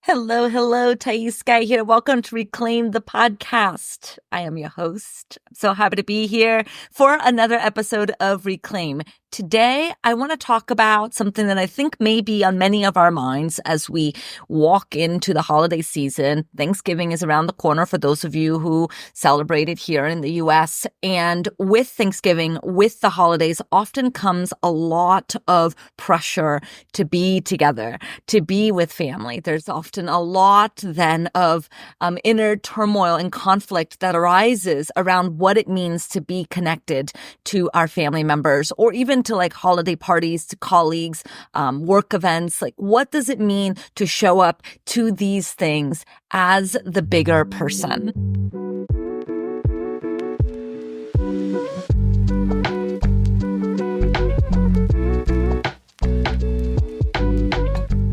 Hello, Thaís Sky here. Welcome to Reclaim the Podcast. I am your host. I'm so happy to be here for another episode of Reclaim. Today, I want to talk about something that I think may be on many of our minds as we walk into the holiday season. Thanksgiving is around the corner for those of you who celebrate it here in the U.S. And with Thanksgiving, with the holidays, often comes a lot of pressure to be together, to be with family. There's often a lot then of inner turmoil and conflict that arises around what it means to be connected to our family members, or even to like holiday parties, to colleagues, work events. Like, what does it mean to show up to these things as the bigger person?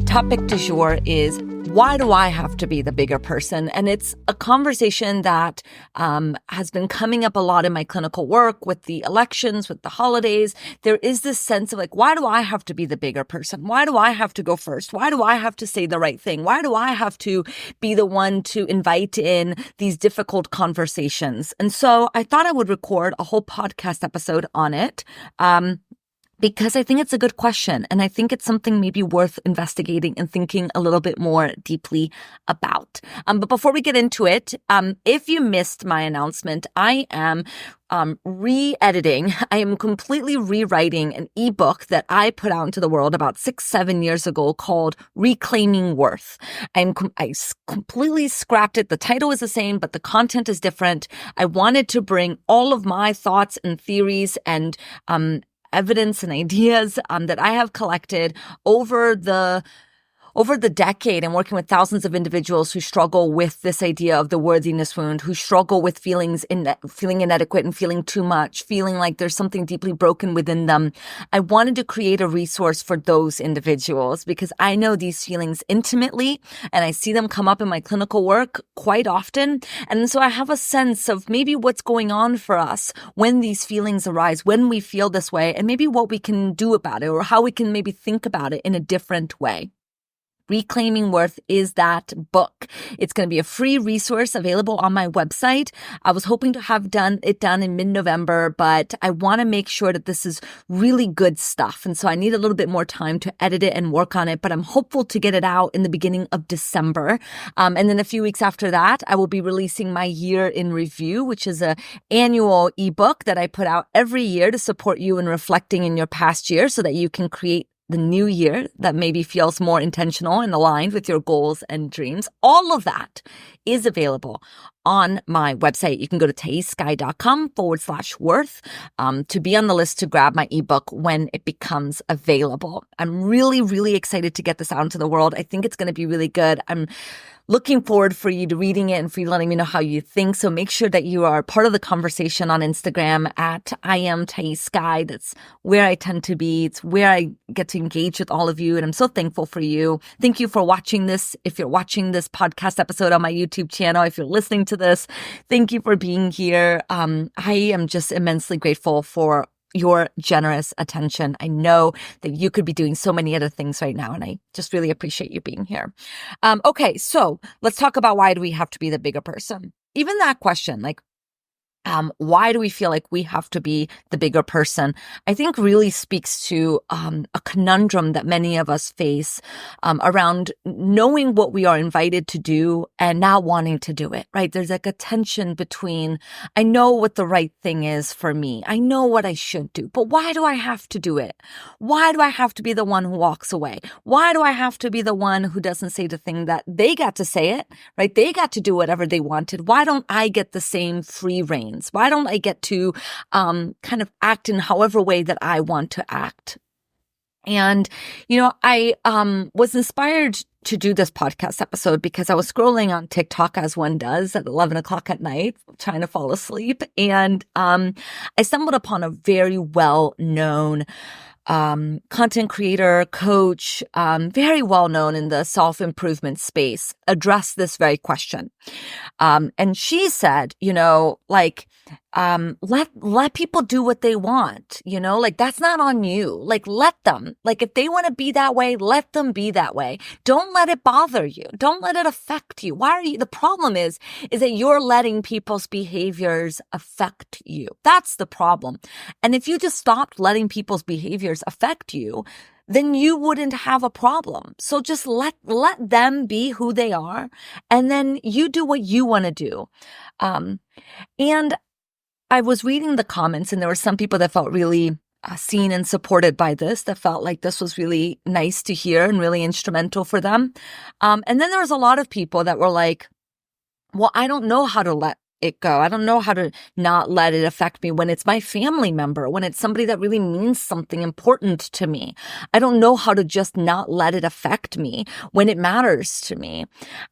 Topic du jour is, why do I have to be the bigger person? And it's a conversation that has been coming up a lot in my clinical work with the elections, with the holidays. There is this sense of like, why do I have to be the bigger person? Why do I have to go first? Why do I have to say the right thing? Why do I have to be the one to invite in these difficult conversations? And so I thought I would record a whole podcast episode on it. Because I think it's a good question, and I think it's something maybe worth investigating and thinking a little bit more deeply about. But before we get into it, if you missed my announcement, I am re-editing. I am completely rewriting an ebook that I put out into the world about 6-7 years ago called Reclaiming Worth. I completely scrapped it. The title is the same, but the content is different. I wanted to bring all of my thoughts and theories and evidence and ideas that I have collected over the decade and working with thousands of individuals who struggle with this idea of the worthiness wound, who struggle with feeling inadequate and feeling too much, feeling like there's something deeply broken within them. I wanted to create a resource for those individuals because I know these feelings intimately and I see them come up in my clinical work quite often. And so I have a sense of maybe what's going on for us when these feelings arise, when we feel this way, and maybe what we can do about it or how we can maybe think about it in a different way. Reclaiming Worth is that book. It's going to be a free resource available on my website. I was hoping to have done in mid-November, but I want to make sure that this is really good stuff. And so I need a little bit more time to edit it and work on it, but I'm hopeful to get it out in the beginning of December. And then a few weeks after that, I will be releasing my year in review, which is an annual ebook that I put out every year to support you in reflecting in your past year so that you can create the new year that maybe feels more intentional and aligned with your goals and dreams. All of that is available on my website. You can go to thaissky.com/worth to be on the list to grab my ebook when it becomes available. I'm really, really excited to get this out into the world. I think it's going to be really good. I'm looking forward for you to reading it and for you letting me know how you think. So make sure that you are part of the conversation on Instagram at I am Thaís Sky. That's where I tend to be. It's where I get to engage with all of you. And I'm so thankful for you. Thank you for watching this. If you're watching this podcast episode on my YouTube channel, if you're listening to this, thank you for being here. I am just immensely grateful for your generous attention. I know that you could be doing so many other things right now, and I just really appreciate you being here. Okay, so let's talk about, why do we have to be the bigger person? Even that question, like, why do we feel like we have to be the bigger person? I think really speaks to a conundrum that many of us face around knowing what we are invited to do and not wanting to do it, right? There's like a tension between, I know what the right thing is for me. I know what I should do, but why do I have to do it? Why do I have to be the one who walks away? Why do I have to be the one who doesn't say the thing that they got to say it, right? They got to do whatever they wanted. Why don't I get the same free reign? Why don't I get to kind of act in however way that I want to act? And, I was inspired to do this podcast episode because I was scrolling on TikTok, as one does, at 11 o'clock at night, trying to fall asleep. And I stumbled upon a very well-known content creator, coach, very well known in the self-improvement space, addressed this very question. And she said, let people do what they want, like that's not on you. Like let them, like if they want to be that way, let them be that way. Don't let it bother you. Don't let it affect you. The problem is that you're letting people's behaviors affect you. That's the problem. And if you just stopped letting people's behaviors affect you, then you wouldn't have a problem. So just let them be who they are, and then you do what you want to do. And I was reading the comments, and there were some people that felt really seen and supported by this, that felt like this was really nice to hear and really instrumental for them. And then there was a lot of people that were like, well, I don't know how to let it go. I don't know how to not let it affect me when it's my family member, when it's somebody that really means something important to me. I don't know how to just not let it affect me when it matters to me.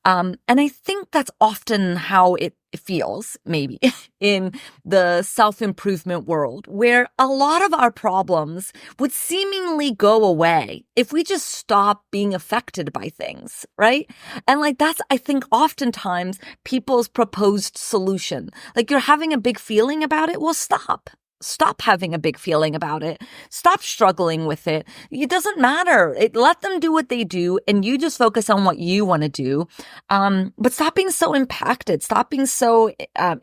And I think that's often how it feels, maybe, in the self-improvement world, where a lot of our problems would seemingly go away if we just stop being affected by things, right? And like that's, I think, oftentimes people's proposed solution. Like you're having a big feeling about it, well, stop. Stop having a big feeling about it. Stop struggling with it. It doesn't matter. Let them do what they do, and you just focus on what you want to do. But stop being so impacted. Stop being so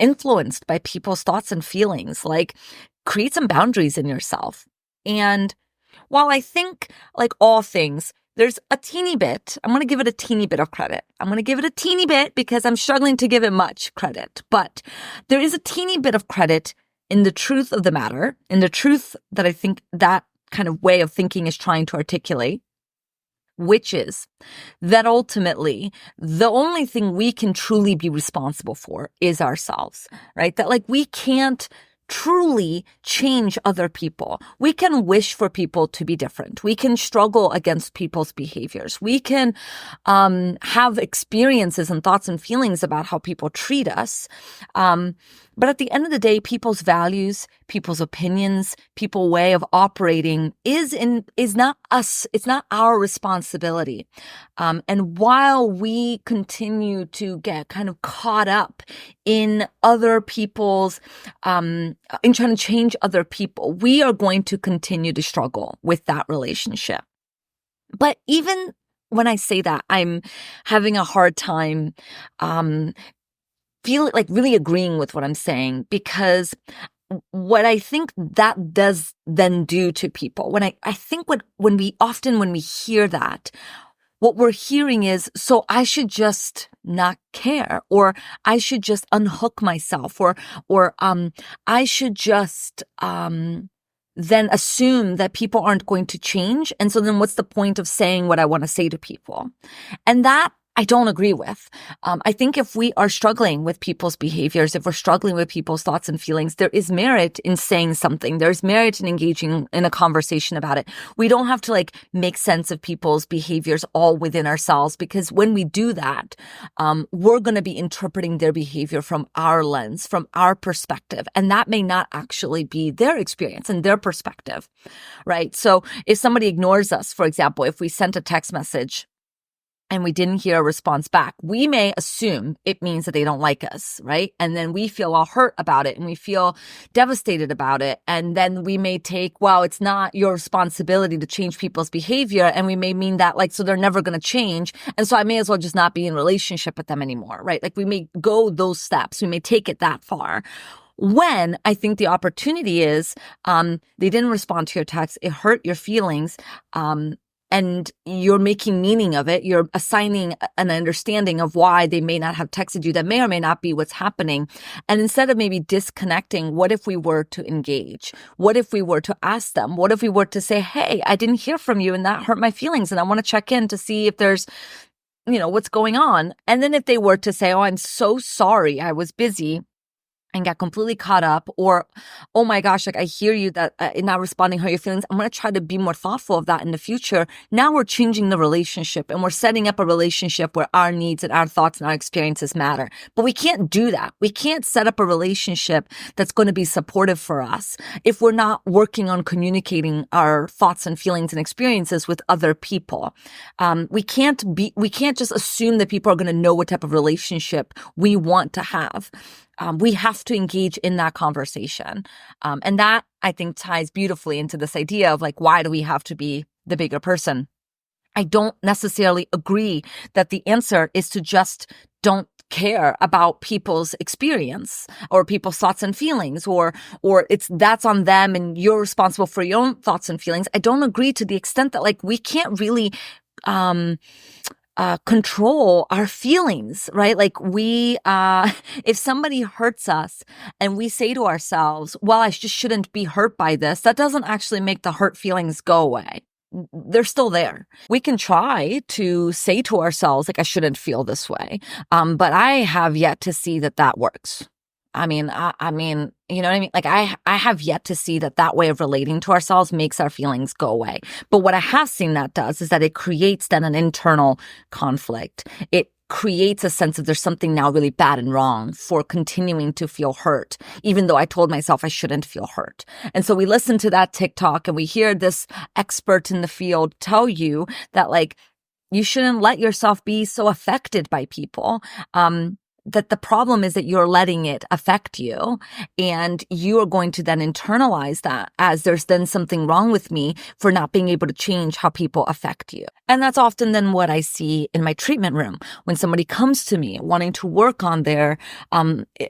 influenced by people's thoughts and feelings. Like, create some boundaries in yourself. And while I think, like all things, there's a teeny bit, I'm going to give it a teeny bit of credit. I'm going to give it a teeny bit because I'm struggling to give it much credit. But there is a teeny bit of credit in the truth of the matter, in the truth that I think that kind of way of thinking is trying to articulate, which is that ultimately the only thing we can truly be responsible for is ourselves, right? That like we can't truly change other people. We can wish for people to be different. We can struggle against people's behaviors. We can have experiences and thoughts and feelings about how people treat us. But at the end of the day, people's values, people's opinions, people's way of operating is not us. It's not our responsibility. And while we continue to get kind of caught up in other people's, in trying to change other people, we are going to continue to struggle with that relationship. But even when I say that, I'm having a hard time, feel like really agreeing with what I'm saying, because what I think that does then do to people, when we hear that, what we're hearing is, so I should just not care, or I should just unhook myself, or I should just then assume that people aren't going to change. And so then what's the point of saying what I want to say to people? And that I don't agree with. I think if we are struggling with people's behaviors, if we're struggling with people's thoughts and feelings, there is merit in saying something. There's merit in engaging in a conversation about it. We don't have to like make sense of people's behaviors all within ourselves, because when we do that, we're going to be interpreting their behavior from our lens, from our perspective. And that may not actually be their experience and their perspective, right? So if somebody ignores us, for example, if we sent a text message and we didn't hear a response back, we may assume it means that they don't like us, right? And then we feel all hurt about it and we feel devastated about it. And then we may take, well, it's not your responsibility to change people's behavior. And we may mean that like, so they're never going to change. And so I may as well just not be in a relationship with them anymore, right? Like we may go those steps. We may take it that far. When I think the opportunity is, they didn't respond to your text, it hurt your feelings, and you're making meaning of it. You're assigning an understanding of why they may not have texted you. That may or may not be what's happening. And instead of maybe disconnecting, what if we were to engage? What if we were to ask them? What if we were to say, hey, I didn't hear from you and that hurt my feelings, and I want to check in to see if there's, what's going on. And then if they were to say, oh, I'm so sorry, I was busy, and get completely caught up, or, oh my gosh, like I hear you that not responding how you're feeling. I'm going to try to be more thoughtful of that in the future. Now we're changing the relationship and we're setting up a relationship where our needs and our thoughts and our experiences matter. But we can't do that. We can't set up a relationship that's going to be supportive for us if we're not working on communicating our thoughts and feelings and experiences with other people. We can't just assume that people are going to know what type of relationship we want to have. We have to engage in that conversation. And that, I think, ties beautifully into this idea of like, why do we have to be the bigger person? I don't necessarily agree that the answer is to just don't care about people's experience or people's thoughts and feelings, or that's on them and you're responsible for your own thoughts and feelings. I don't agree to the extent that like we can't really control our feelings, right? Like if somebody hurts us and we say to ourselves, well, I just shouldn't be hurt by this, that doesn't actually make the hurt feelings go away. They're still there. We can try to say to ourselves, like, I shouldn't feel this way. But I have yet to see that works. I mean, you know what I mean? Like I have yet to see that way of relating to ourselves makes our feelings go away. But what I have seen that does is that it creates then an internal conflict. It creates a sense of there's something now really bad and wrong for continuing to feel hurt, even though I told myself I shouldn't feel hurt. And so we listen to that TikTok and we hear this expert in the field tell you that like, you shouldn't let yourself be so affected by people. That the problem is that you're letting it affect you, and you are going to then internalize that as there's then something wrong with me for not being able to change how people affect you. And that's often then what I see in my treatment room when somebody comes to me wanting to work on their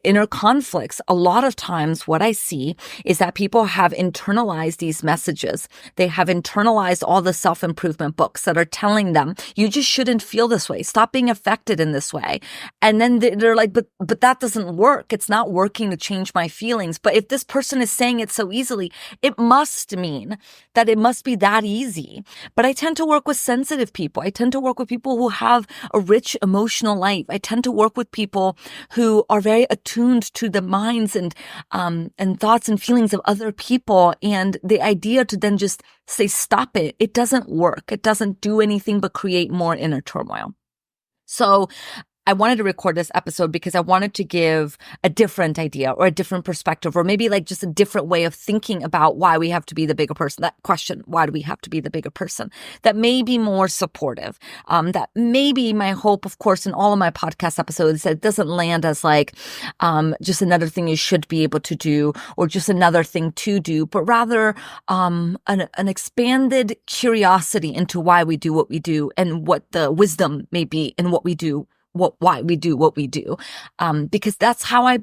inner conflicts. A lot of times what I see is that people have internalized these messages. They have internalized all the self-improvement books that are telling them, you just shouldn't feel this way. Stop being affected in this way. And then they're like, but that doesn't work. It's not working to change my feelings. But if this person is saying it so easily, it must mean that it must be that easy. But I tend to work with sensitive people. I tend to work with people who have a rich emotional life. I tend to work with people who are very attuned to the minds and thoughts and feelings of other people. And the idea to then just say, stop it, it doesn't work. It doesn't do anything but create more inner turmoil. So I wanted to record this episode because I wanted to give a different idea or a different perspective, or maybe like just a different way of thinking about why we have to be the bigger person. That question, why do we have to be the bigger person? That may be more supportive. That may be my hope, of course, in all of my podcast episodes, that it doesn't land as like just another thing you should be able to do or just another thing to do, but rather an expanded curiosity into why we do what we do and what the wisdom may be in what we do. Why we do what we do. Because that's my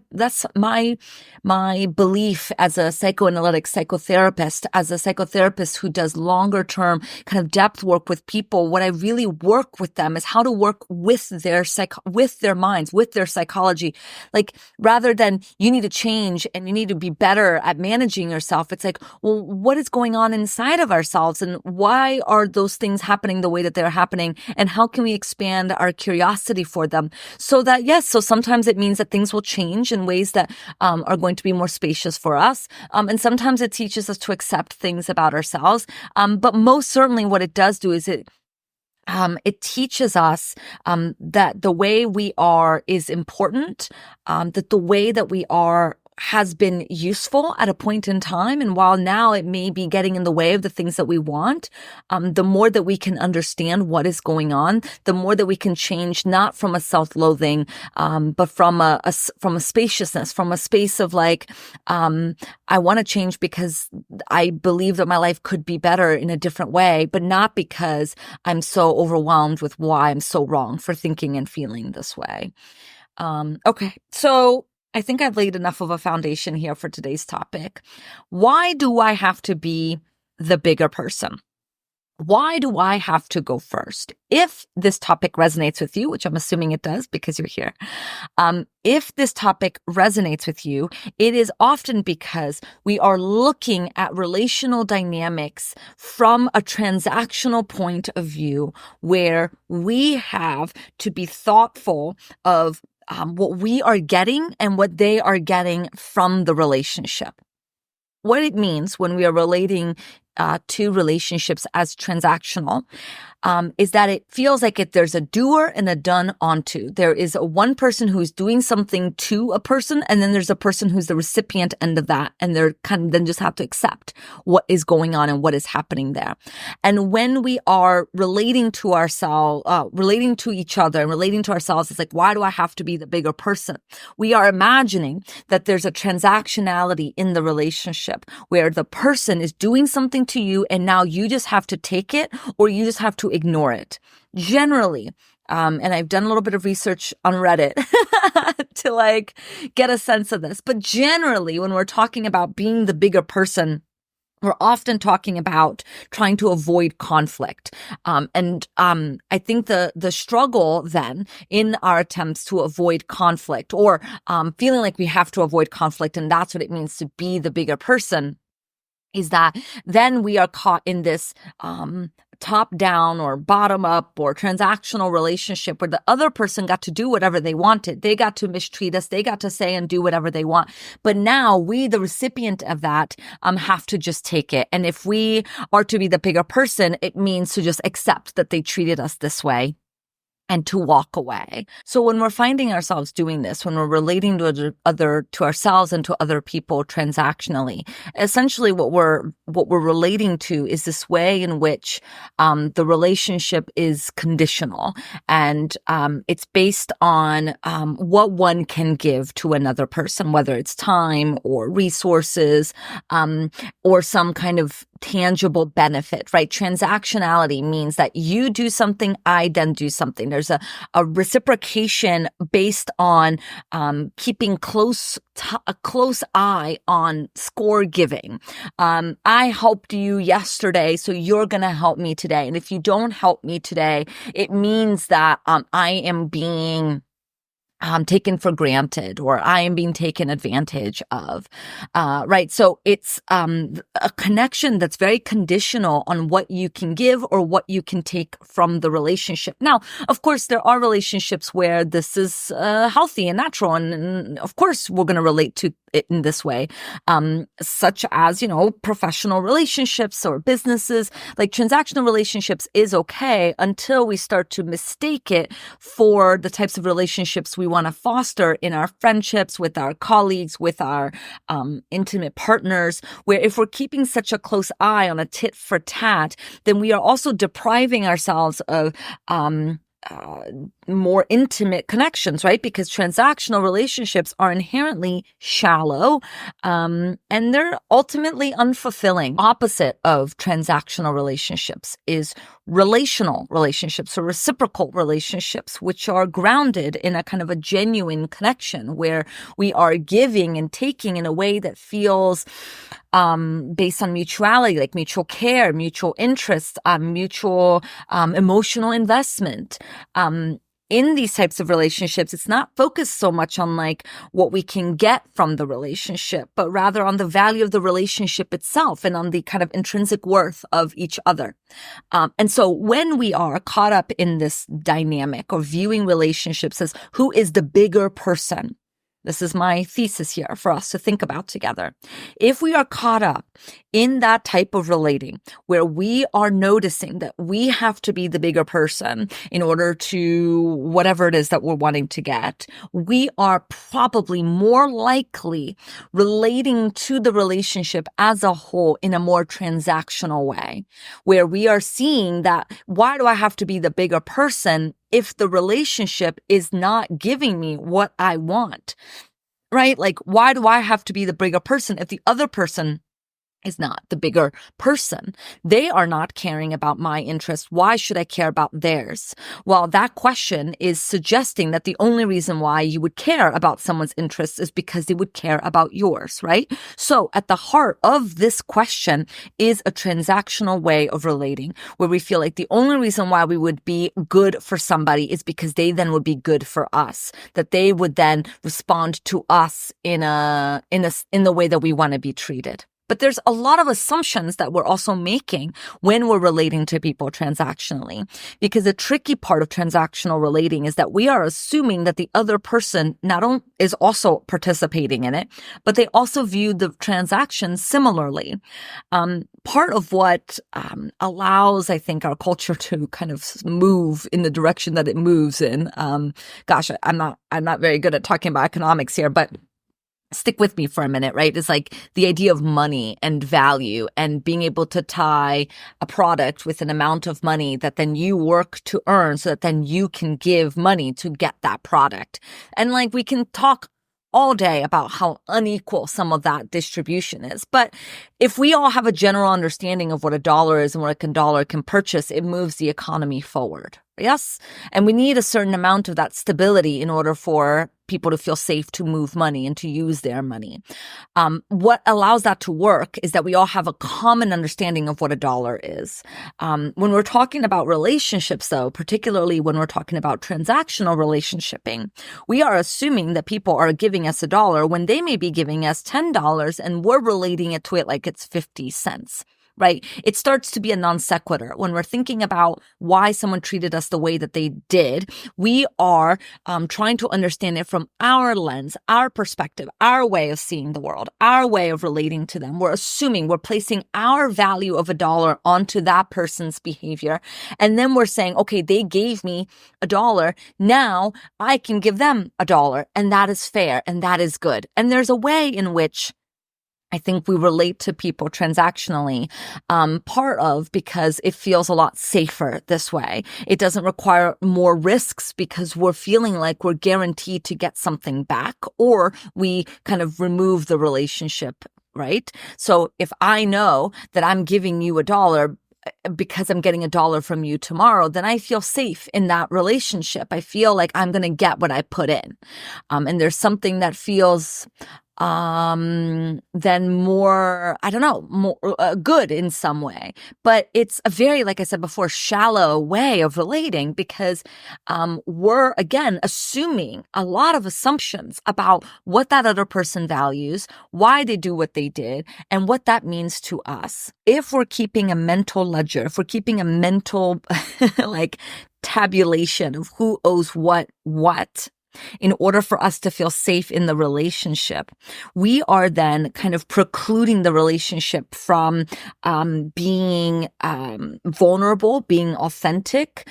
belief as a psychoanalytic psychotherapist, as a psychotherapist who does longer term kind of depth work with people. What I really work with them is how to work with their minds, with their psychology. Like rather than you need to change and you need to be better at managing yourself. It's like, well, what is going on inside of ourselves and why are those things happening the way that they're happening? And how can we expand our curiosity for them so that, yes, so sometimes it means that things will change in ways that are going to be more spacious for us. And sometimes it teaches us to accept things about ourselves. But most certainly what it does do is it teaches us that the way we are is important, that the way that we are has been useful at a point in time. And while now it may be getting in the way of the things that we want, the more that we can understand what is going on, the more that we can change, not from a self-loathing, but from a spaciousness, from a space of like, I want to change because I believe that my life could be better in a different way, but not because I'm so overwhelmed with why I'm so wrong for thinking and feeling this way. Okay. So I think I've laid enough of a foundation here for today's topic. Why do I have to be the bigger person? Why do I have to go first? If this topic resonates with you, which I'm assuming it does because you're here, if this topic resonates with you, it is often because we are looking at relational dynamics from a transactional point of view where we have to be thoughtful of what we are getting and what they are getting from the relationship. What it means when we are relating to relationships as transactional is that it feels like there's a doer and a done onto. There is one person who's doing something to a person, and then there's a person who's the recipient end of that, and they're kind of then just have to accept what is going on and what is happening there. And when we are relating to ourselves, relating to each other and relating to ourselves, it's like, why do I have to be the bigger person? We are imagining that there's a transactionality in the relationship where the person is doing something to you and now you just have to take it or you just have to ignore it. Generally, and I've done a little bit of research on Reddit to get a sense of this, but generally when we're talking about being the bigger person, we're often talking about trying to avoid conflict. I think the struggle then in our attempts to avoid conflict or feeling like we have to avoid conflict, and that's what it means to be the bigger person, is that then we are caught in this top down or bottom up or transactional relationship where the other person got to do whatever they wanted. They got to mistreat us. They got to say and do whatever they want. But now we, the recipient of that, have to just take it. And if we are to be the bigger person, it means to just accept that they treated us this way and to walk away. So when we're finding ourselves doing this, when we're relating to ourselves and to other people transactionally, essentially what we're relating to is this way in which the relationship is conditional, and it's based on what one can give to another person, whether it's time or resources or some kind of tangible benefit, right? Transactionality means that you do something, I then do something. There's a reciprocation based on keeping a close eye on score giving. I helped you yesterday, so you're going to help me today. And if you don't help me today, it means that I am being taken for granted, or I am being taken advantage of, right? So it's a connection that's very conditional on what you can give or what you can take from the relationship. Now, of course, there are relationships where this is healthy and natural, and of course, we're going to relate to it in this way, such as, professional relationships or businesses. Like transactional relationships is okay until we start to mistake it for the types of relationships we want to foster in our friendships, with our colleagues, with our intimate partners, where if we're keeping such a close eye on a tit for tat, then we are also depriving ourselves of more intimate connections, right? Because transactional relationships are inherently shallow, and they're ultimately unfulfilling. Opposite of transactional relationships is relational relationships or reciprocal relationships, which are grounded in a kind of a genuine connection where we are giving and taking in a way that feels based on mutuality, like mutual care, mutual interest, mutual emotional investment. In these types of relationships, it's not focused so much on what we can get from the relationship, but rather on the value of the relationship itself and on the kind of intrinsic worth of each other. And so when we are caught up in this dynamic of viewing relationships as who is the bigger person, this is my thesis here for us to think about together. If we are caught up in that type of relating where we are noticing that we have to be the bigger person in order to whatever it is that we're wanting to get, we are probably more likely relating to the relationship as a whole in a more transactional way, where we are seeing that, why do I have to be the bigger person if the relationship is not giving me what I want, right? Why do I have to be the bigger person if the other person is not the bigger person? They are not caring about my interests. Why should I care about theirs? Well, that question is suggesting that the only reason why you would care about someone's interests is because they would care about yours, right? So at the heart of this question is a transactional way of relating, where we feel like the only reason why we would be good for somebody is because they then would be good for us, that they would then respond to us in the way that we want to be treated. But there's a lot of assumptions that we're also making when we're relating to people transactionally. Because the tricky part of transactional relating is that we are assuming that the other person not only is also participating in it, but they also view the transaction similarly. Part of what allows, I think, our culture to kind of move in the direction that it moves in. I'm not very good at talking about economics here, but stick with me for a minute, right? It's like the idea of money and value and being able to tie a product with an amount of money that then you work to earn so that then you can give money to get that product. And like we can talk all day about how unequal some of that distribution is. But if we all have a general understanding of what a dollar is and what a dollar can purchase, it moves the economy forward. Yes? And we need a certain amount of that stability in order for people to feel safe to move money and to use their money. What allows that to work is that we all have a common understanding of what a dollar is. When we're talking about relationships, though, particularly when we're talking about transactional relationshiping, we are assuming that people are giving us $1 when they may be giving us $10 and we're relating it to it like it's 50 cents. Right? It starts to be a non sequitur. When we're thinking about why someone treated us the way that they did, we are trying to understand it from our lens, our perspective, our way of seeing the world, our way of relating to them. We're assuming we're placing our value of $1 onto that person's behavior. And then we're saying, okay, they gave me $1. Now I can give them $1. And that is fair. And that is good. And there's a way in which I think we relate to people transactionally, part of because it feels a lot safer this way. It doesn't require more risks because we're feeling like we're guaranteed to get something back, or we kind of remove the relationship, right? So if I know that I'm giving you $1 because I'm getting $1 from you tomorrow, then I feel safe in that relationship. I feel like I'm going to get what I put in. And there's something that feels then more, I don't know, more good in some way. But it's a very, like I said before, shallow way of relating because we're, again, assuming a lot of assumptions about what that other person values, why they do what they did, and what that means to us. If we're keeping a mental ledger, if we're keeping a mental like tabulation of who owes what, in order for us to feel safe in the relationship, we are then kind of precluding the relationship from being vulnerable, being authentic.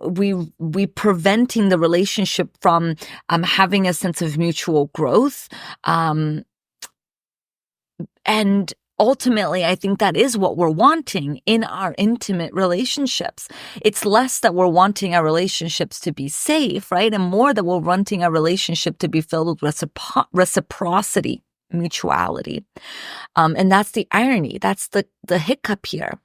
We preventing the relationship from having a sense of mutual growth. And ultimately, I think that is what we're wanting in our intimate relationships. It's less that we're wanting our relationships to be safe, right? And more that we're wanting our relationship to be filled with reciprocity, mutuality. And that's the irony. That's the hiccup here.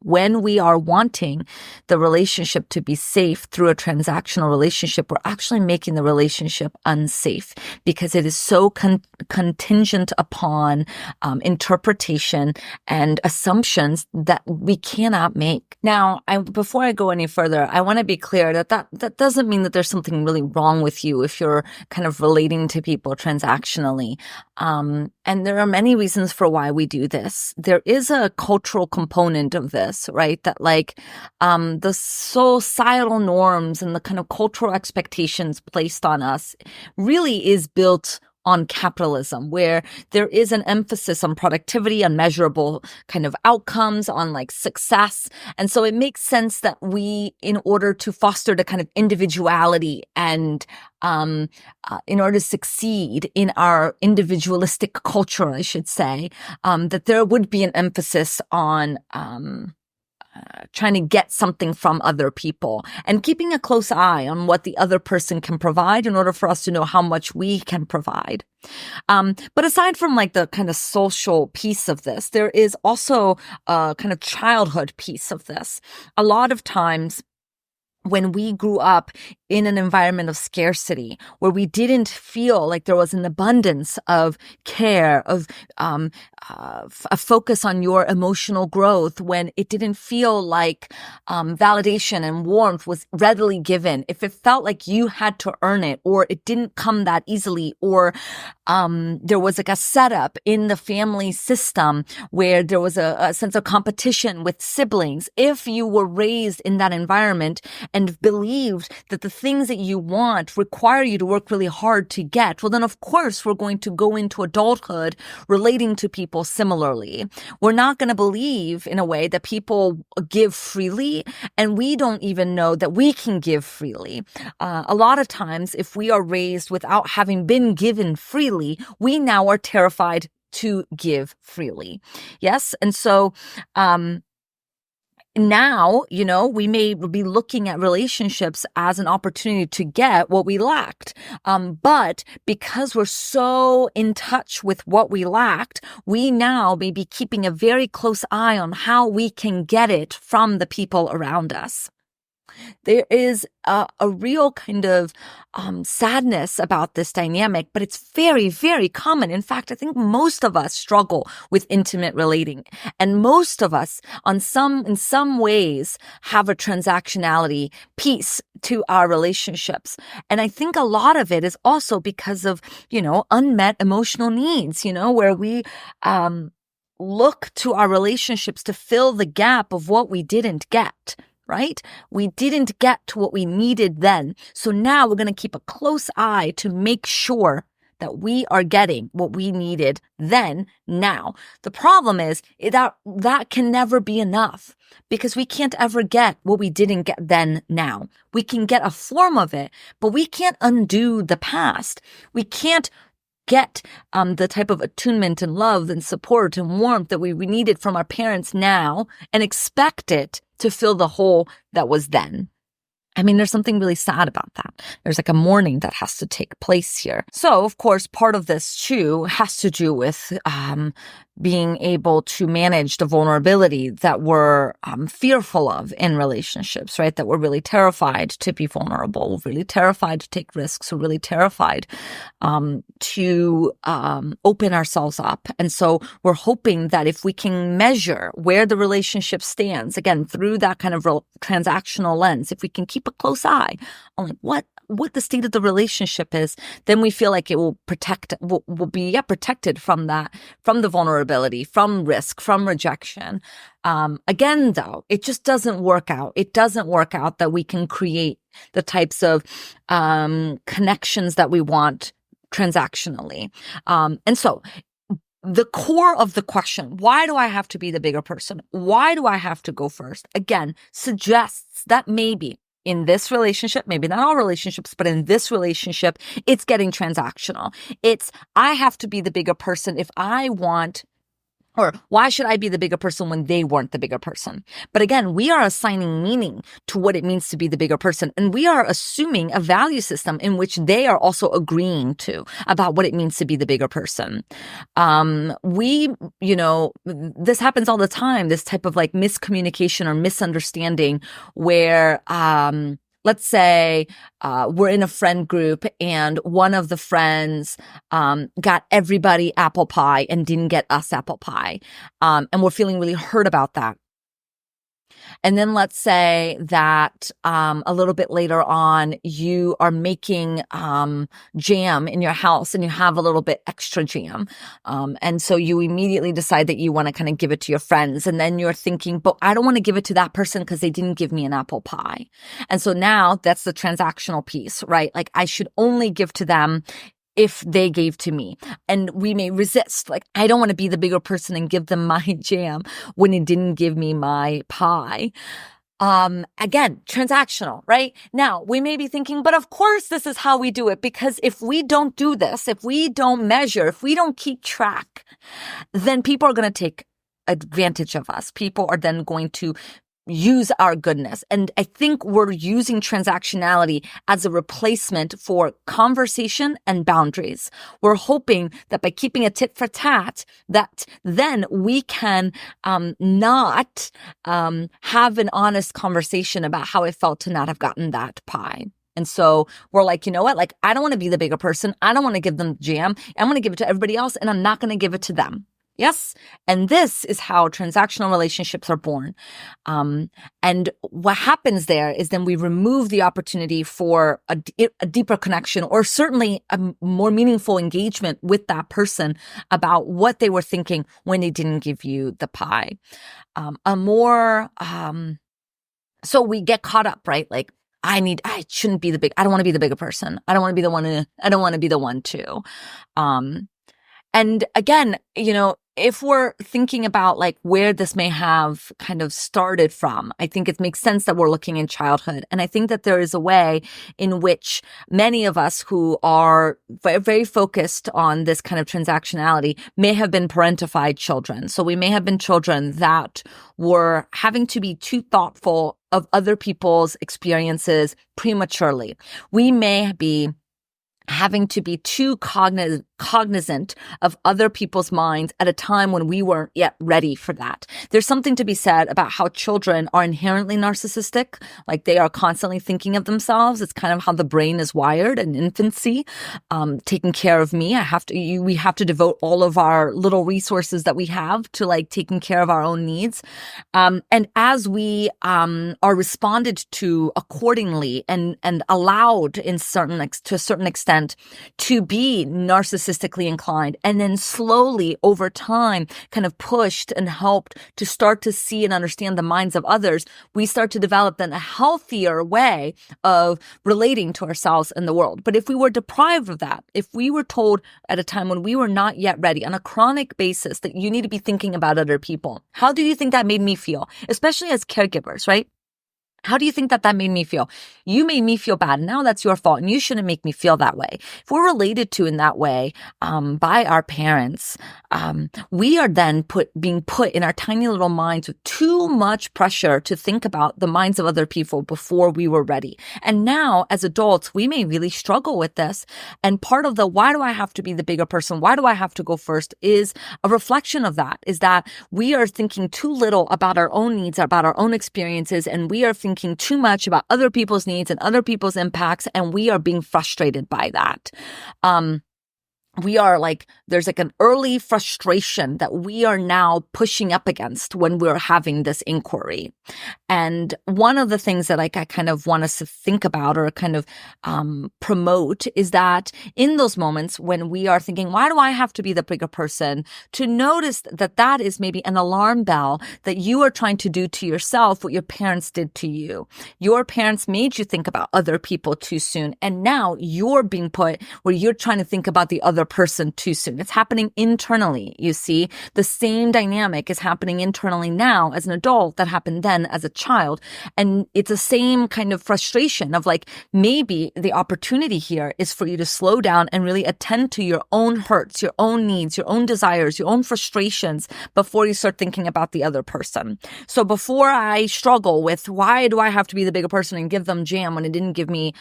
When we are wanting the relationship to be safe through a transactional relationship, we're actually making the relationship unsafe because it is so contingent upon interpretation and assumptions that we cannot make. Now, before I go any further, I want to be clear that doesn't mean that there's something really wrong with you if you're kind of relating to people transactionally. And there are many reasons for why we do this. There is a cultural component of this, right? That like, the societal norms and the kind of cultural expectations placed on us really is built on capitalism, where there is an emphasis on productivity, on measurable kind of outcomes, on like success. And so it makes sense that we, in order to foster the kind of individuality and in order to succeed in our individualistic culture, I should say, that there would be an emphasis on trying to get something from other people and keeping a close eye on what the other person can provide in order for us to know how much we can provide. But aside from like the kind of social piece of this, there is also a kind of childhood piece of this. A lot of times when we grew up in an environment of scarcity, where we didn't feel like there was an abundance of care, of a focus on your emotional growth, when it didn't feel like validation and warmth was readily given, if it felt like you had to earn it, or it didn't come that easily, or there was like a setup in the family system where there was a sense of competition with siblings, if you were raised in that environment and believed that the things that you want require you to work really hard to get, well, then of course we're going to go into adulthood relating to people similarly. We're not going to believe in a way that people give freely, and we don't even know that we can give freely. A lot of times, if we are raised without having been given freely, we now are terrified to give freely. Yes. And so, now, we may be looking at relationships as an opportunity to get what we lacked. But because we're so in touch with what we lacked, we now may be keeping a very close eye on how we can get it from the people around us. There is a real kind of sadness about this dynamic, but it's very, very common. In fact, I think most of us struggle with intimate relating, and most of us, in some ways, have a transactionality piece to our relationships. And I think a lot of it is also because of, unmet emotional needs, where we look to our relationships to fill the gap of what we didn't get. Right? We didn't get to what we needed then. So now we're going to keep a close eye to make sure that we are getting what we needed then, now. The problem is that can never be enough, because we can't ever get what we didn't get then, now. We can get a form of it, but we can't undo the past. We can't get the type of attunement and love and support and warmth that we needed from our parents now and expect it to fill the hole that was then. I mean, there's something really sad about that. There's like a mourning that has to take place here. So, of course, part of this too has to do with being able to manage the vulnerability that we're fearful of in relationships, right? That we're really terrified to be vulnerable, we're really terrified to take risks, we're really terrified to open ourselves up. And so we're hoping that if we can measure where the relationship stands, again, through that kind of transactional lens, if we can keep a close eye on like what the state of the relationship is, then we feel like it will will be protected from that, from the vulnerability, from risk, from rejection. Again, though, it just doesn't work out. It doesn't work out that we can create the types of connections that we want transactionally. And so the core of the question, why do I have to be the bigger person? Why do I have to go first? Again, suggests that maybe in this relationship, maybe not all relationships, but in this relationship, it's getting transactional. It's, I have to be the bigger person if I want, or why should I be the bigger person when they weren't the bigger person? But again, we are assigning meaning to what it means to be the bigger person. And we are assuming a value system in which they are also agreeing to about what it means to be the bigger person. This happens all the time, this type of like miscommunication or misunderstanding where, let's say we're in a friend group and one of the friends got everybody apple pie and didn't get us apple pie. And we're feeling really hurt about that. And then let's say that a little bit later on, you are making jam in your house and you have a little bit extra jam. And so you immediately decide that you want to kind of give it to your friends. And then you're thinking, but I don't want to give it to that person because they didn't give me an apple pie. And so now that's the transactional piece, right? Like I should only give to them if they gave to me. And we may resist, like, I don't want to be the bigger person and give them my jam when it didn't give me my pie. Again, transactional, right? Now, we may be thinking, but of course this is how we do it, because if we don't do this, if we don't measure, if we don't keep track, then people are going to take advantage of us. People are then going to use our goodness. And I think we're using transactionality as a replacement for conversation and boundaries. We're hoping that by keeping a tit for tat, that then we can not have an honest conversation about how it felt to not have gotten that pie. And so we're like, you know what? Like, I don't want to be the bigger person. I don't want to give them jam. I'm going to give it to everybody else, and I'm not going to give it to them. Yes. And this is how transactional relationships are born. And what happens there is then we remove the opportunity for a deeper connection, or certainly a more meaningful engagement with that person about what they were thinking when they didn't give you the pie. So we get caught up, right? Like, I don't want to be the bigger person. I don't want to be the one I don't want to be the one to. And again, if we're thinking about like where this may have kind of started from, I think it makes sense that we're looking in childhood. And I think that there is a way in which many of us who are very, very focused on this kind of transactionality may have been parentified children. So we may have been children that were having to be too thoughtful of other people's experiences prematurely. We may be having to be too cognizant of other people's minds at a time when we weren't yet ready for that. There's something to be said about how children are inherently narcissistic, like they are constantly thinking of themselves. It's kind of how the brain is wired in infancy. Taking care of me, we have to devote all of our little resources that we have to like taking care of our own needs. And as we are responded to accordingly and allowed to a certain extent to be narcissistically inclined, and then slowly over time kind of pushed and helped to start to see and understand the minds of others, we start to develop then a healthier way of relating to ourselves and the world. But if we were deprived of that, if we were told at a time when we were not yet ready on a chronic basis that you need to be thinking about other people, how do you think that made me feel? Especially as caregivers, right? How do you think that made me feel? You made me feel bad. Now that's your fault, and you shouldn't make me feel that way. If we're related to in that way by our parents, we are then being put in our tiny little minds with too much pressure to think about the minds of other people before we were ready. And now, as adults, we may really struggle with this. And part of the why do I have to be the bigger person? Why do I have to go first? Is a reflection of that. Is that we are thinking too little about our own needs, about our own experiences, and we are thinking too much about other people's needs and other people's impacts, and we are being frustrated by that. There's like an early frustration that we are now pushing up against when we're having this inquiry. And one of the things that I kind of want us to think about or kind of promote is that in those moments when we are thinking, why do I have to be the bigger person? To notice that is maybe an alarm bell that you are trying to do to yourself what your parents did to you. Your parents made you think about other people too soon. And now you're being put where you're trying to think about the other person too soon. It's happening internally, you see. The same dynamic is happening internally now as an adult that happened then as a child. And it's the same kind of frustration of like, maybe the opportunity here is for you to slow down and really attend to your own hurts, your own needs, your own desires, your own frustrations before you start thinking about the other person. So before I struggle with why do I have to be the bigger person and give them jam when it didn't give me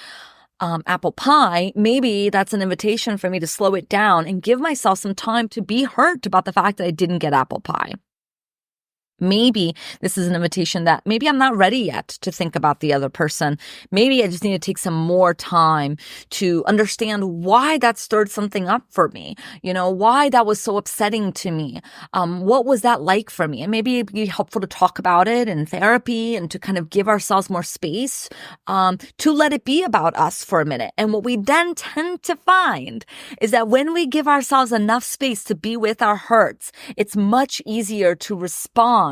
apple pie, maybe that's an invitation for me to slow it down and give myself some time to be hurt about the fact that I didn't get apple pie. Maybe this is an invitation that maybe I'm not ready yet to think about the other person. Maybe I just need to take some more time to understand why that stirred something up for me. Why that was so upsetting to me. What was that like for me? And maybe it'd be helpful to talk about it in therapy and to kind of give ourselves more space to let it be about us for a minute. And what we then tend to find is that when we give ourselves enough space to be with our hurts, it's much easier to respond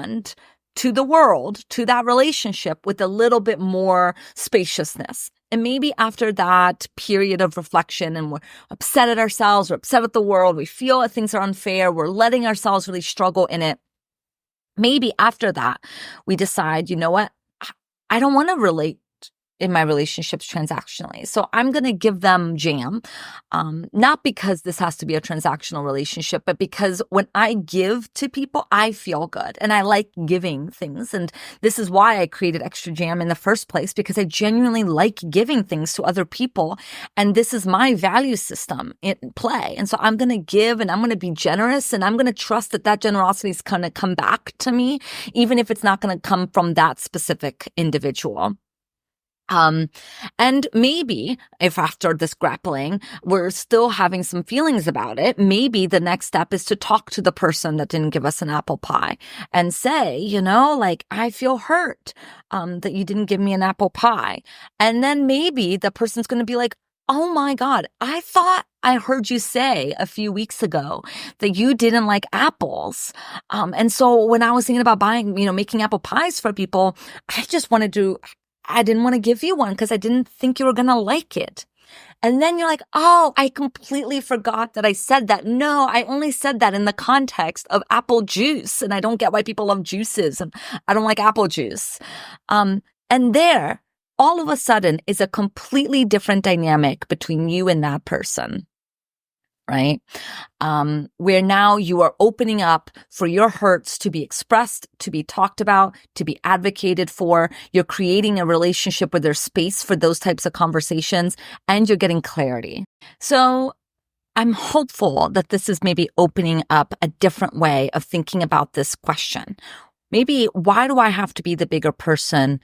to the world, to that relationship with a little bit more spaciousness. And maybe after that period of reflection and we're upset at ourselves, we're upset at the world, we feel that things are unfair, we're letting ourselves really struggle in it. Maybe after that, we decide, you know what? I don't want to relate in my relationships transactionally. So I'm going to give them jam, not because this has to be a transactional relationship, but because when I give to people, I feel good and I like giving things. And this is why I created Extra Jam in the first place, because I genuinely like giving things to other people. And this is my value system in play. And so I'm going to give and I'm going to be generous and I'm going to trust that generosity is going to come back to me, even if it's not going to come from that specific individual. And maybe if after this grappling, we're still having some feelings about it, maybe the next step is to talk to the person that didn't give us an apple pie and say, like, I feel hurt, that you didn't give me an apple pie. And then maybe the person's going to be like, oh my God, I thought I heard you say a few weeks ago that you didn't like apples. And so when I was thinking about buying, making apple pies for people, I didn't want to give you one because I didn't think you were going to like it. And then you're like, oh, I completely forgot that I said that. No, I only said that in the context of apple juice. And I don't get why people love juices. And I don't like apple juice. And there, all of a sudden, is a completely different dynamic between you and that person. Right? Where now you are opening up for your hurts to be expressed, to be talked about, to be advocated for. You're creating a relationship where there's space for those types of conversations, and you're getting clarity. So I'm hopeful that this is maybe opening up a different way of thinking about this question. Maybe why do I have to be the bigger person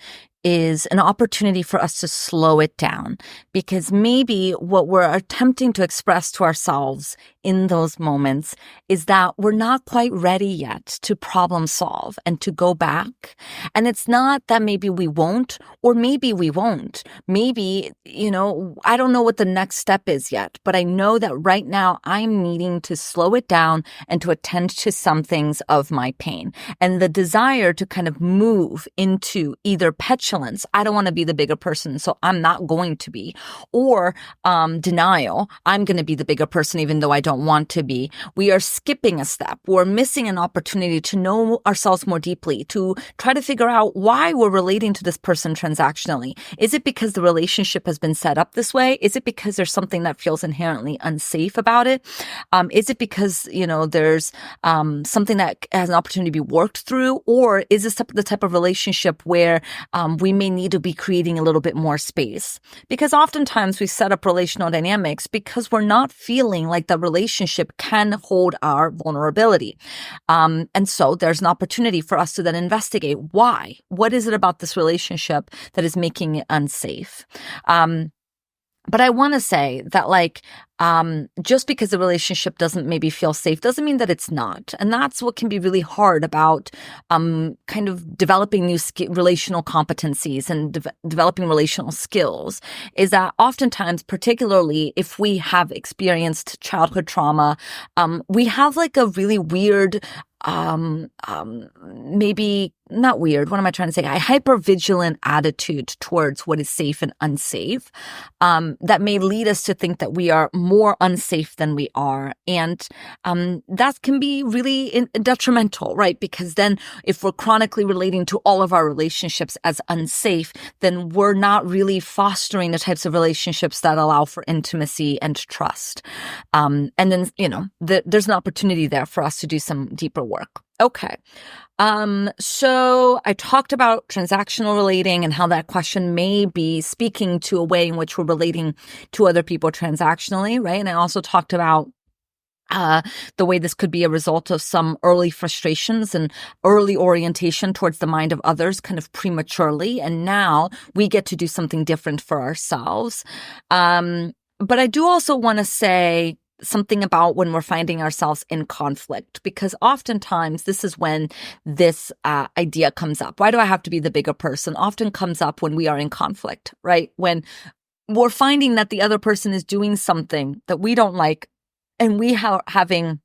is an opportunity for us to slow it down, because maybe what we're attempting to express to ourselves in those moments is that we're not quite ready yet to problem solve and to go back. And it's not that maybe we won't, or maybe we won't. Maybe, I don't know what the next step is yet, but I know that right now I'm needing to slow it down and to attend to some things of my pain. And the desire to kind of move into either petulance, I don't want to be the bigger person, so I'm not going to be, or denial, I'm going to be the bigger person even though I don't want to be. We are skipping a step. We're missing an opportunity to know ourselves more deeply, to try to figure out why we're relating to this person transactionally. Is it because the relationship has been set up this way? Is it because there's something that feels inherently unsafe about it? Is it because, there's something that has an opportunity to be worked through? Or is this the type of relationship where we may need to be creating a little bit more space? Because oftentimes we set up relational dynamics because we're not feeling like the relationship can hold our vulnerability. And so there's an opportunity for us to then investigate why. What is it about this relationship that is making it unsafe? But I want to say that just because the relationship doesn't maybe feel safe doesn't mean that it's not. And that's what can be really hard about kind of developing new relational competencies and developing relational skills, is that oftentimes, particularly if we have experienced childhood trauma, we have a really weird maybe not weird. What am I trying to say? A hyper-vigilant attitude towards what is safe and unsafe, that may lead us to think that we are more unsafe than we are. And that can be really detrimental, right? Because then if we're chronically relating to all of our relationships as unsafe, then we're not really fostering the types of relationships that allow for intimacy and trust. And then, there's an opportunity there for us to do some deeper work. Okay. So I talked about transactional relating and how that question may be speaking to a way in which we're relating to other people transactionally, right? And I also talked about the way this could be a result of some early frustrations and early orientation towards the mind of others kind of prematurely. And now we get to do something different for ourselves. But I do also want to say something about when we're finding ourselves in conflict, because oftentimes this is when this idea comes up. Why do I have to be the bigger person? Often comes up when we are in conflict, right? When we're finding that the other person is doing something that we don't like, and we are having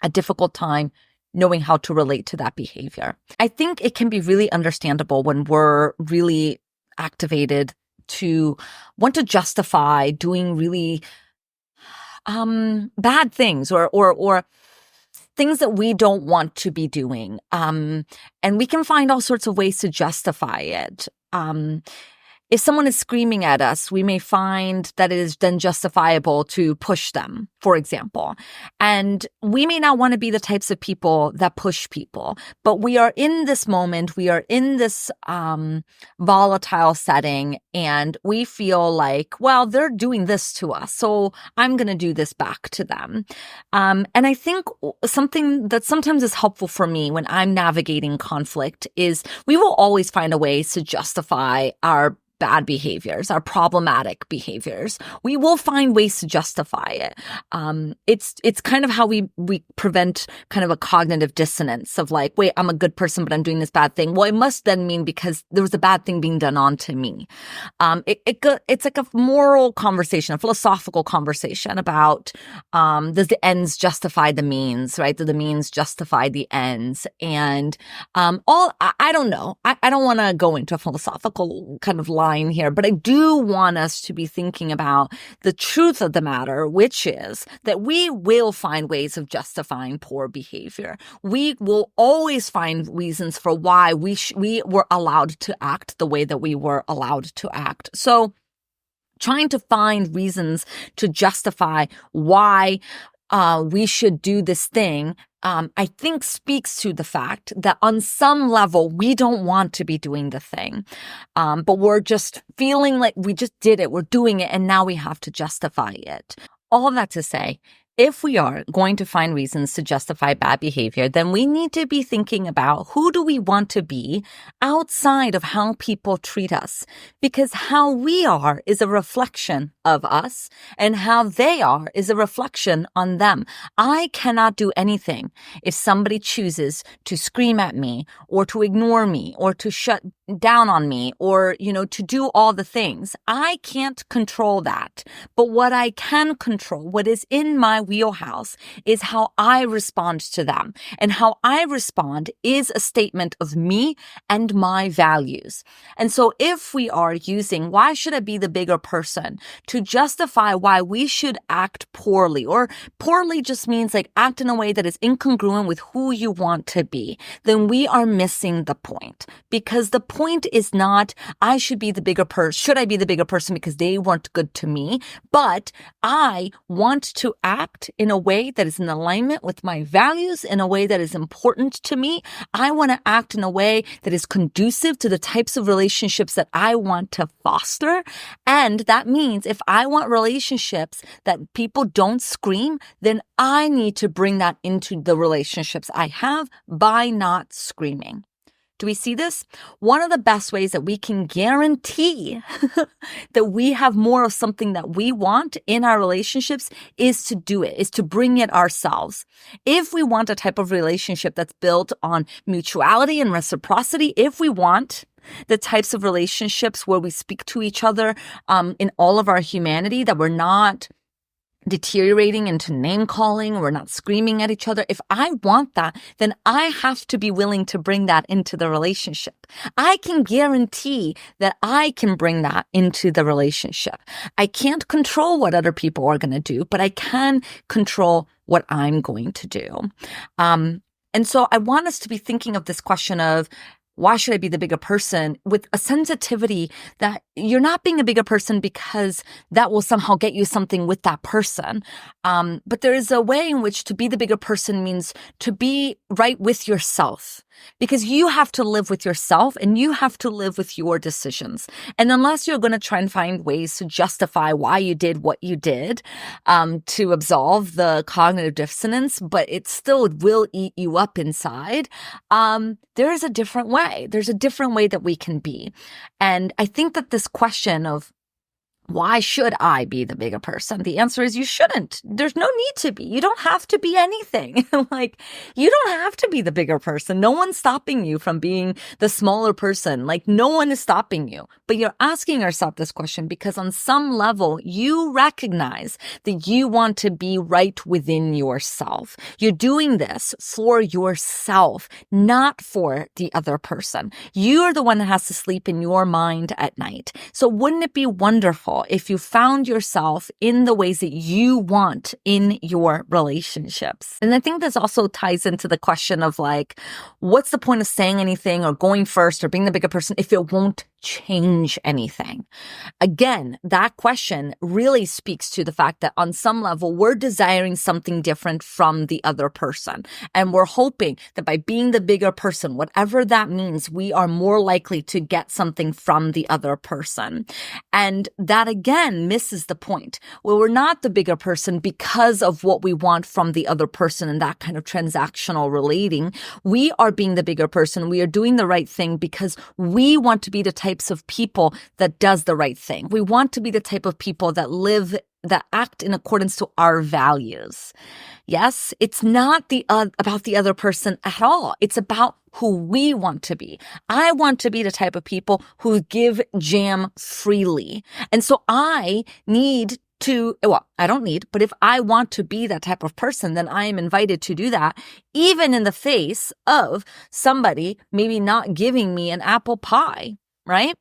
a difficult time knowing how to relate to that behavior. I think it can be really understandable when we're really activated to want to justify doing really bad things or things that we don't want to be doing. And we can find all sorts of ways to justify it. If someone is screaming at us, we may find that it is then justifiable to push them, for example. And we may not want to be the types of people that push people, but we are in this moment, we are in this volatile setting, and we feel like, well, they're doing this to us, so I'm going to do this back to them. And I think something that sometimes is helpful for me when I'm navigating conflict is we will always find a way to justify our bad behaviors, our problematic behaviors, we will find ways to justify it. It's kind of how we prevent kind of a cognitive dissonance of like, wait, I'm a good person, but I'm doing this bad thing. Well, it must then mean because there was a bad thing being done onto me. It's like a moral conversation, a philosophical conversation about does the ends justify the means, right? Do the means justify the ends? And I don't know. I don't want to go into a philosophical kind of line here, but I do want us to be thinking about the truth of the matter, which is that we will find ways of justifying poor behavior. We will always find reasons for why we were allowed to act the way that we were allowed to act. So trying to find reasons to justify why we should do this thing, I think speaks to the fact that on some level, we don't want to be doing the thing. But we're just feeling like we just did it, we're doing it, and now we have to justify it. All of that to say, if we are going to find reasons to justify bad behavior, then we need to be thinking about who do we want to be outside of how people treat us, because how we are is a reflection of us and how they are is a reflection on them. I cannot do anything if somebody chooses to scream at me or to ignore me or to shut down on me or, to do all the things. I can't control that. But what I can control, what is in my wheelhouse, is how I respond to them. And how I respond is a statement of me and my values. And so if we are using, why should I be the bigger person, to justify why we should act poorly, or poorly just means like act in a way that is incongruent with who you want to be, then we are missing the point. Because the point is not, I should be the bigger person. Should I be the bigger person because they weren't good to me? But I want to act in a way that is in alignment with my values, in a way that is important to me. I want to act in a way that is conducive to the types of relationships that I want to foster. And that means if I want relationships that people don't scream, then I need to bring that into the relationships I have by not screaming. Do we see this? One of the best ways that we can guarantee that we have more of something that we want in our relationships is to do it, is to bring it ourselves. If we want a type of relationship that's built on mutuality and reciprocity, if we want the types of relationships where we speak to each other in all of our humanity, that we're not deteriorating into name calling, we're not screaming at each other. If I want that, then I have to be willing to bring that into the relationship. I can guarantee that I can bring that into the relationship. I can't control what other people are going to do, but I can control what I'm going to do. And so I want us to be thinking of this question of, why should I be the bigger person, with a sensitivity that you're not being a bigger person because that will somehow get you something with that person. But there is a way in which to be the bigger person means to be right with yourself, because you have to live with yourself and you have to live with your decisions. And unless you're going to try and find ways to justify why you did what you did, to absolve the cognitive dissonance, but it still will eat you up inside, there is a different way. There's a different way that we can be. And I think that this question of, why should I be the bigger person? The answer is you shouldn't. There's no need to be. You don't have to be anything. You don't have to be the bigger person. No one's stopping you from being the smaller person. No one is stopping you. But you're asking yourself this question because on some level, you recognize that you want to be right within yourself. You're doing this for yourself, not for the other person. You're the one that has to sleep in your mind at night. So wouldn't it be wonderful if you found yourself in the ways that you want in your relationships? And I think this also ties into the question of what's the point of saying anything or going first or being the bigger person if it won't change anything? Again, that question really speaks to the fact that on some level, we're desiring something different from the other person. And we're hoping that by being the bigger person, whatever that means, we are more likely to get something from the other person. And that again misses the point. Well, we're not the bigger person because of what we want from the other person and that kind of transactional relating. We are being the bigger person. We are doing the right thing because we want to be the type types of people that does the right thing. We want to be the type of people that act in accordance to our values. Yes, it's not about the other person at all. It's about who we want to be. I want to be the type of people who give jam freely. And so I don't need, but if I want to be that type of person, then I am invited to do that, even in the face of somebody maybe not giving me an apple pie, right?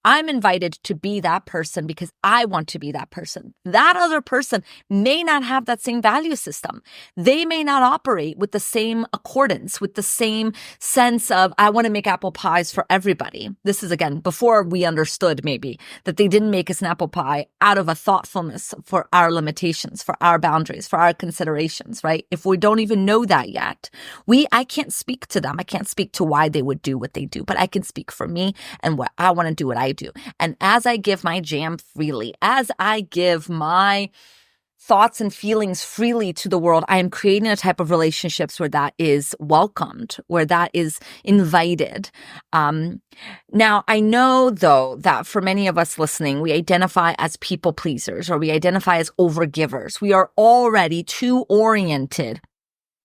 I'm invited to be that person because I want to be that person. That other person may not have that same value system. They may not operate with the same accordance, with the same sense of, I want to make apple pies for everybody. This is, again, before we understood maybe that they didn't make us an apple pie out of a thoughtfulness for our limitations, for our boundaries, for our considerations, right? If we don't even know that yet, I can't speak to them. I can't speak to why they would do what they do, but I can speak for me and what I want to do, what I do. And as I give my jam freely, as I give my thoughts and feelings freely to the world, I am creating a type of relationships where that is welcomed, where that is invited. Now, I know, though, that for many of us listening, we identify as people pleasers or we identify as overgivers. We are already too oriented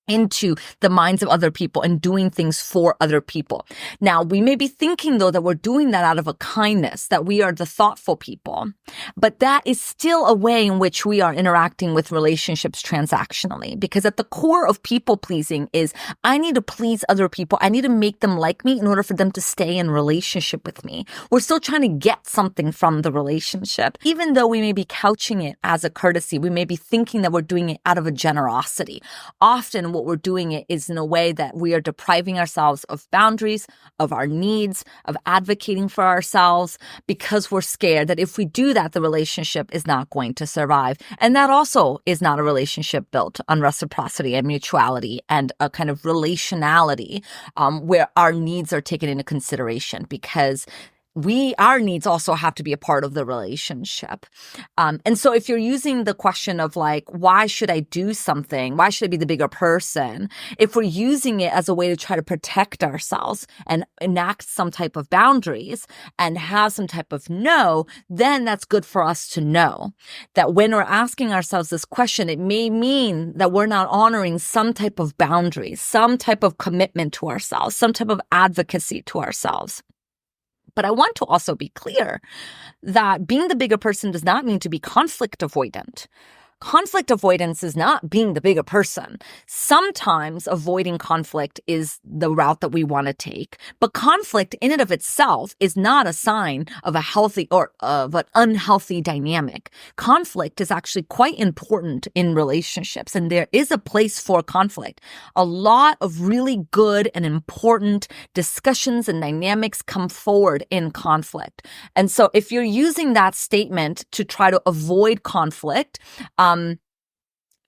into the minds of other people and doing things for other people. Now, we may be thinking, though, that we're doing that out of a kindness, that we are the thoughtful people, but that is still a way in which we are interacting with relationships transactionally, because at the core of people pleasing is I need to please other people. I need to make them like me in order for them to stay in relationship with me. We're still trying to get something from the relationship. Even though we may be couching it as a courtesy, we may be thinking that we're doing it out of a generosity. Often what we're doing it is in a way that we are depriving ourselves of boundaries, of our needs, of advocating for ourselves, because we're scared that if we do that, the relationship is not going to survive. And that also is not a relationship built on reciprocity and mutuality and a kind of relationality where our needs are taken into consideration, because our needs also have to be a part of the relationship. And so if you're using the question of like, why should I do something? Why should I be the bigger person? If we're using it as a way to try to protect ourselves and enact some type of boundaries and have some type of no, then that's good for us to know that when we're asking ourselves this question, it may mean that we're not honoring some type of boundaries, some type of commitment to ourselves, some type of advocacy to ourselves. But I want to also be clear that being the bigger person does not mean to be conflict avoidant. Conflict avoidance is not being the bigger person. Sometimes avoiding conflict is the route that we want to take, but conflict in and of itself is not a sign of a healthy or of an unhealthy dynamic. Conflict is actually quite important in relationships, and there is a place for conflict. A lot of really good and important discussions and dynamics come forward in conflict. And so if you're using that statement to try to avoid conflict,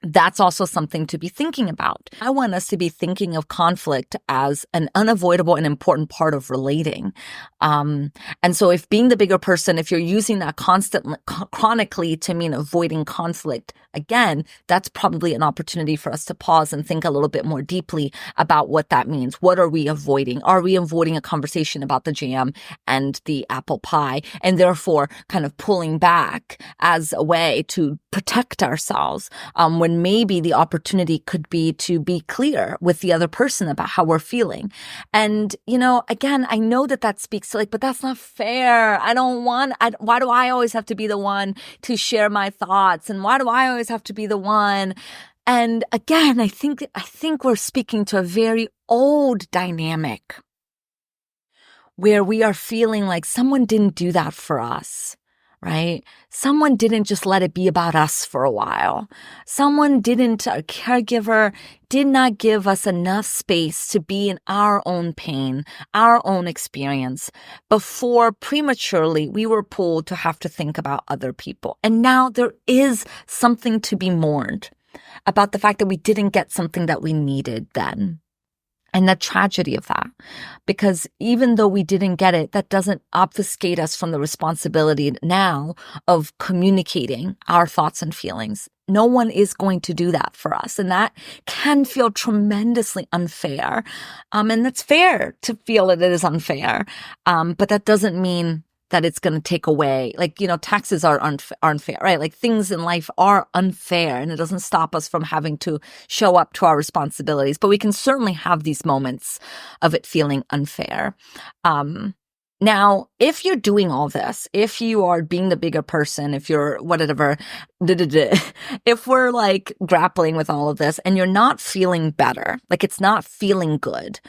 that's also something to be thinking about. I want us to be thinking of conflict as an unavoidable and important part of relating. And so if being the bigger person, if you're using that chronically to mean avoiding conflict, again, that's probably an opportunity for us to pause and think a little bit more deeply about what that means. What are we avoiding? Are we avoiding a conversation about the jam and the apple pie, and therefore kind of pulling back as a way to protect ourselves when maybe the opportunity could be to be clear with the other person about how we're feeling? And, again, I know that speaks to but that's not fair. Why do I always have to be the one to share my thoughts? And why do I always have to be the one? And again, I think we're speaking to a very old dynamic where we are feeling like someone didn't do that for us. Right? Someone didn't just let it be about us for a while. A caregiver did not give us enough space to be in our own pain, our own experience, before prematurely we were pulled to have to think about other people. And now there is something to be mourned about the fact that we didn't get something that we needed then. And the tragedy of that, because even though we didn't get it, that doesn't obfuscate us from the responsibility now of communicating our thoughts and feelings. No one is going to do that for us. And that can feel tremendously unfair. And that's fair to feel that it is unfair. But that doesn't mean that it's going to take away. Like, taxes are unfair, right? Like things in life are unfair, and it doesn't stop us from having to show up to our responsibilities. But we can certainly have these moments of it feeling unfair. Now, if you're doing all this, if you are being the bigger person, if you're whatever, if we're like grappling with all of this and you're not feeling better, like it's not feeling good,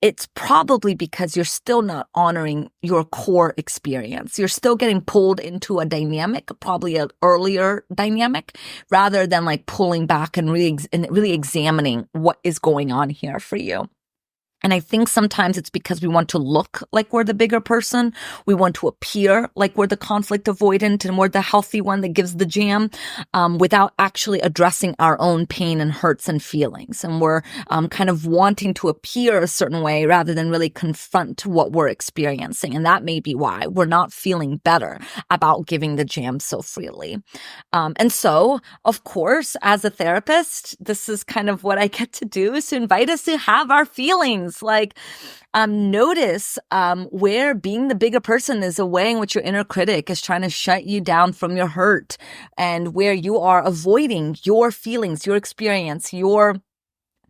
it's probably because you're still not honoring your core experience. You're still getting pulled into a dynamic, probably an earlier dynamic, rather than like pulling back and really examining what is going on here for you. And I think sometimes it's because we want to look like we're the bigger person. We want to appear like we're the conflict avoidant and we're the healthy one that gives the jam, without actually addressing our own pain and hurts and feelings. And we're kind of wanting to appear a certain way rather than really confront what we're experiencing. And that may be why we're not feeling better about giving the jam so freely. And so, of course, as a therapist, this is kind of what I get to do, is to invite us to have our feelings. Like, notice where being the bigger person is a way in which your inner critic is trying to shut you down from your hurt, and where you are avoiding your feelings, your experience, your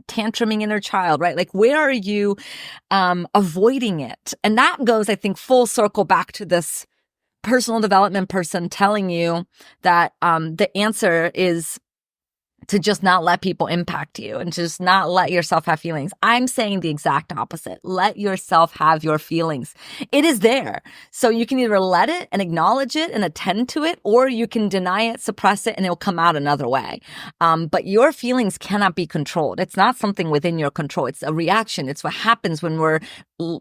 tantruming inner child, right? Like, where are you avoiding it? And that goes, I think, full circle back to this personal development person telling you that the answer is to just not let people impact you and just not let yourself have feelings. I'm saying the exact opposite. Let yourself have your feelings. It is there. So you can either let it and acknowledge it and attend to it, or you can deny it, suppress it, and it'll come out another way. But your feelings cannot be controlled. It's not something within your control. It's a reaction. It's what happens when we're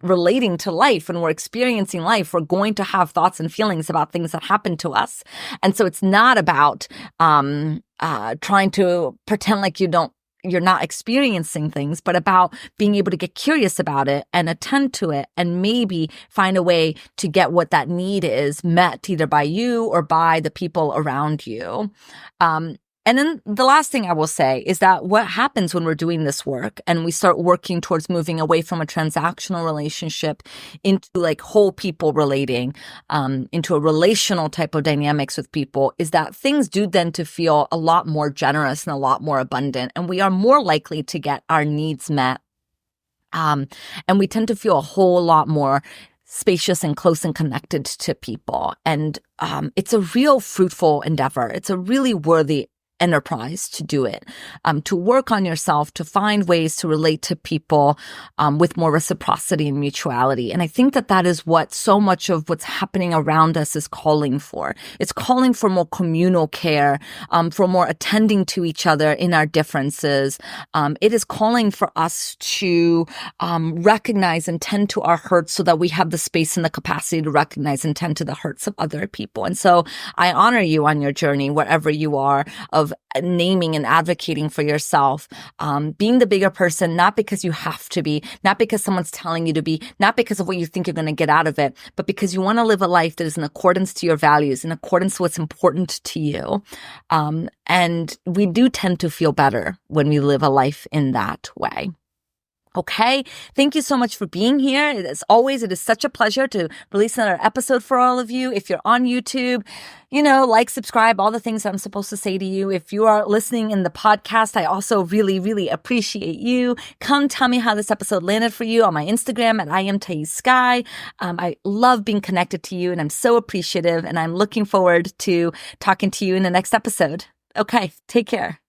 relating to life, when we're experiencing life. We're going to have thoughts and feelings about things that happen to us. And so it's not about trying to pretend like you're not experiencing things, but about being able to get curious about it and attend to it and maybe find a way to get what that need is met, either by you or by the people around you. And then the last thing I will say is that what happens when we're doing this work and we start working towards moving away from a transactional relationship into like whole people relating, into a relational type of dynamics with people, is that things do tend to feel a lot more generous and a lot more abundant, and we are more likely to get our needs met. And we tend to feel a whole lot more spacious and close and connected to people. And it's a real fruitful endeavor. It's a really worthy enterprise to do it, to work on yourself, to find ways to relate to people with more reciprocity and mutuality. And I think that that is what so much of what's happening around us is calling for. It's calling for more communal care, for more attending to each other in our differences. It is calling for us to recognize and tend to our hurts so that we have the space and the capacity to recognize and tend to the hurts of other people. And so I honor you on your journey, wherever you are, of naming and advocating for yourself, being the bigger person, not because you have to be, not because someone's telling you to be, not because of what you think you're going to get out of it, but because you want to live a life that is in accordance to your values, in accordance to what's important to you. And we do tend to feel better when we live a life in that way. Okay. Thank you so much for being here. As always, it is such a pleasure to release another episode for all of you. If you're on YouTube, like, subscribe, all the things I'm supposed to say to you. If you are listening in the podcast, I also really, really appreciate you. Come tell me how this episode landed for you on my Instagram at I am Thaís Sky. I love being connected to you, and I'm so appreciative, and I'm looking forward to talking to you in the next episode. Okay. Take care.